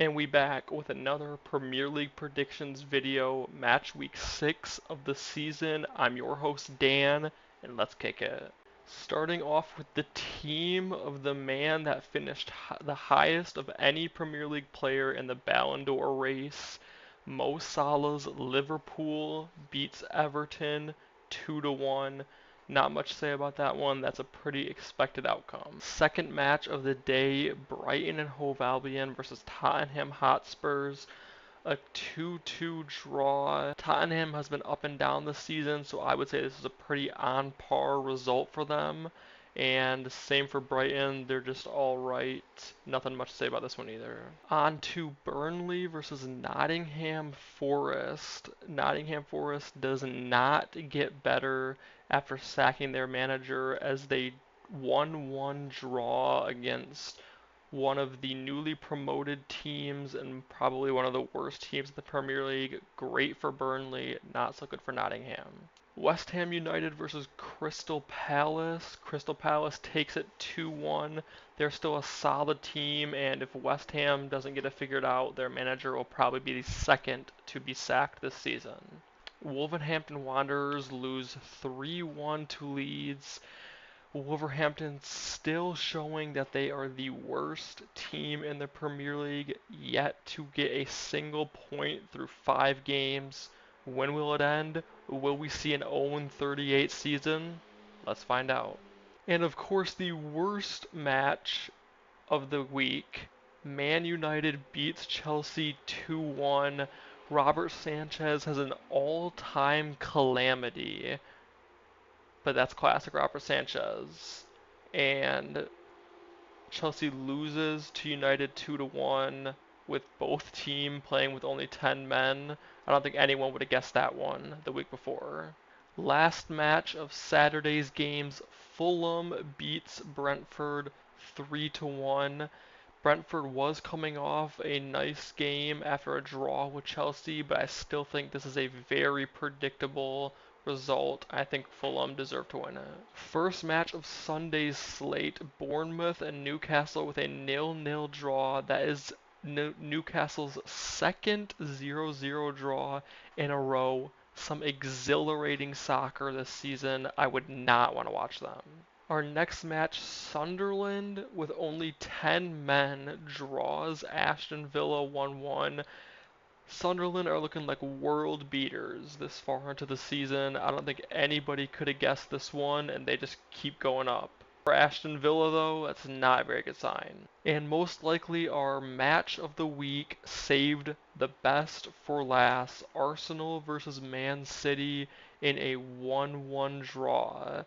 And we back with another Premier League predictions video, match week 6 of the season. I'm your host Dan, and let's kick it. Starting off with the team of the man that finished the highest of any Premier League player in the Ballon d'Or race. Mo Salah's Liverpool beats Everton 2-1. Not much to say about that one. That's a pretty expected outcome. Second match of the day, Brighton and Hove Albion versus Tottenham Hotspurs. A 2-2 draw. Tottenham has been up and down this season, so I would say this is a pretty on par result for them. And same for Brighton, they're just all right. Nothing much to say about this one either. On to Burnley versus Nottingham Forest. Nottingham Forest does not get better after sacking their manager as they 1-1 draw against one of the newly promoted teams and probably one of the worst teams in the Premier League. Great for Burnley, not so good for Nottingham. West Ham United versus Crystal Palace. Crystal Palace takes it 2-1. They're still a solid team, and if West Ham doesn't get it figured out, their manager will probably be the second to be sacked this season. Wolverhampton Wanderers lose 3-1 to Leeds. Wolverhampton still showing that they are the worst team in the Premier League yet to get a single point through 5 games. When will it end? Will we see an 0-38 season? Let's find out. And of course, the worst match of the week, Man United beats Chelsea 2-1. Robert Sanchez has an all-time calamity, but that's classic Robert Sanchez. And Chelsea loses to United 2-1 with both team playing with only 10 men. I don't think anyone would have guessed that one the week before. Last match of Saturday's games, Fulham beats Brentford 3-1. Brentford was coming off a nice game after a draw with Chelsea, but I still think this is a very predictable result. I think Fulham deserve to win it. First match of Sunday's slate, Bournemouth and Newcastle with a 0-0 draw. That is Newcastle's second 0-0 draw in a row. Some exhilarating soccer this season. I would not want to watch them. Our next match, Sunderland with only 10 men draws Aston Villa 1-1. Sunderland are looking like world beaters this far into the season. I don't think anybody could have guessed this one, and they just keep going up. For Aston Villa, though, that's not a very good sign. And most likely our match of the week, saved the best for last. Arsenal versus Man City in a 1-1 draw.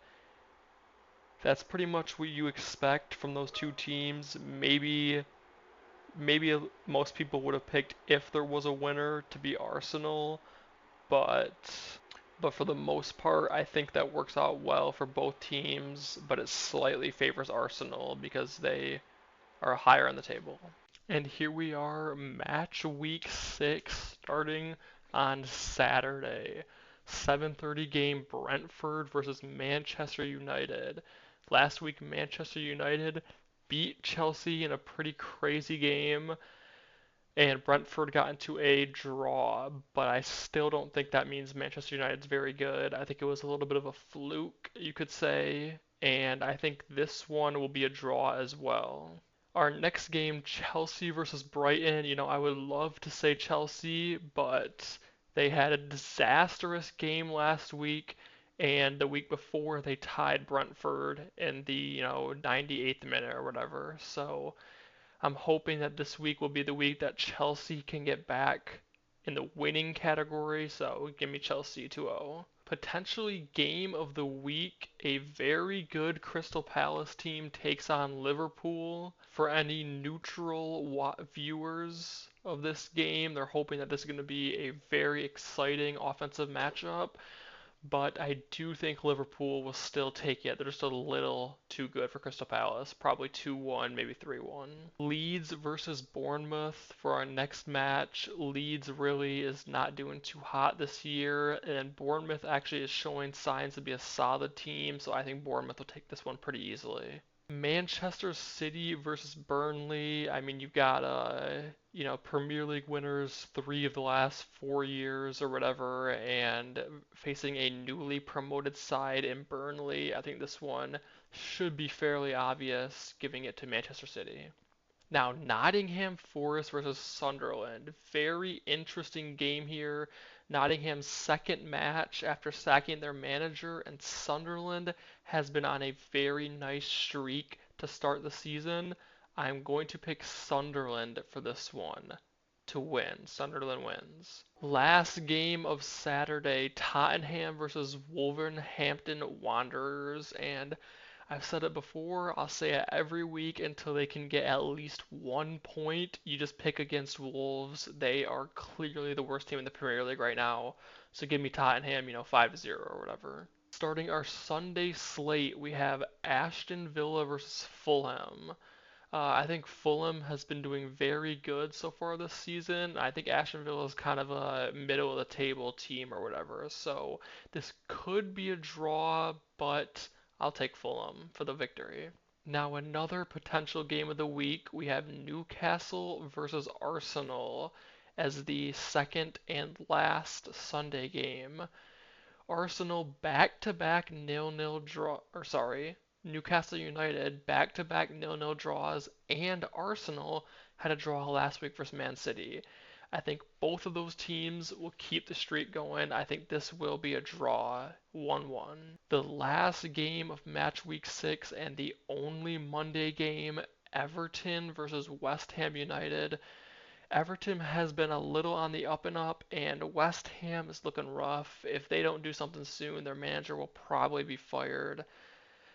That's pretty much what you expect from those two teams. Maybe most people would have picked, if there was a winner, to be Arsenal, but for the most part, I think that works out well for both teams, but it slightly favors Arsenal because they are higher on the table. And here we are, match week 6, starting on Saturday. 7:30 game, Brentford versus Manchester United. Last week, Manchester United beat Chelsea in a pretty crazy game, and Brentford got into a draw, but I still don't think that means Manchester United's very good. I think it was a little bit of a fluke, you could say, and I think this one will be a draw as well. Our next game, Chelsea versus Brighton. I would love to say Chelsea, but they had a disastrous game last week, and the week before they tied Brentford in the 98th minute or whatever. So I'm hoping that this week will be the week that Chelsea can get back in the winning category. So give me Chelsea 2-0. Potentially game of the week, a very good Crystal Palace team takes on Liverpool. For any neutral viewers of this game, they're hoping that this is going to be a very exciting offensive matchup. But I do think Liverpool will still take it. They're just a little too good for Crystal Palace. Probably 2-1, maybe 3-1. Leeds versus Bournemouth for our next match. Leeds really is not doing too hot this year, and Bournemouth actually is showing signs to be a solid team, so I think Bournemouth will take this one pretty easily. Manchester City versus Burnley. I mean, you've got Premier League winners 3 of the last 4 years or whatever, and facing a newly promoted side in Burnley. I think this one should be fairly obvious, giving it to Manchester City. Now, Nottingham Forest versus Sunderland. Very interesting game here. Nottingham's second match after sacking their manager, and Sunderland has been on a very nice streak to start the season. I'm going to pick Sunderland for this one to win. Sunderland wins. Last game of Saturday, Tottenham versus Wolverhampton Wanderers, and I've said it before, I'll say it every week until they can get at least 1 point. You just pick against Wolves. They are clearly the worst team in the Premier League right now. So give me Tottenham, 5-0 or whatever. Starting our Sunday slate, we have Aston Villa versus Fulham. I think Fulham has been doing very good so far this season. I think Aston Villa is kind of a middle of the table team or whatever. So this could be a draw, but I'll take Fulham for the victory. Now, another potential game of the week, we have Newcastle versus Arsenal as the second and last Sunday game. Arsenal back-to-back nil-nil draw, or sorry, Newcastle United back-to-back nil-nil draws, and Arsenal had a draw last week versus Man City. I think both of those teams will keep the streak going. I think this will be a draw, 1-1. The last game of match week 6 and the only Monday game, Everton versus West Ham United. Everton has been a little on the up and up, and West Ham is looking rough. If they don't do something soon, their manager will probably be fired.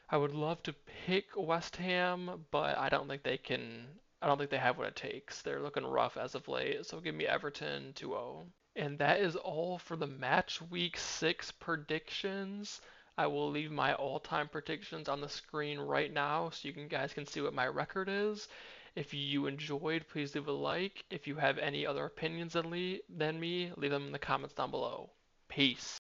I would love to pick West Ham, but I don't think they can. I don't think they have what it takes. They're looking rough as of late, so give me Everton 2-0. And that is all for the match week 6 predictions. I will leave my all-time predictions on the screen right now so you guys can see what my record is. If you enjoyed, please leave a like. If you have any other opinions than me, leave them in the comments down below. Peace.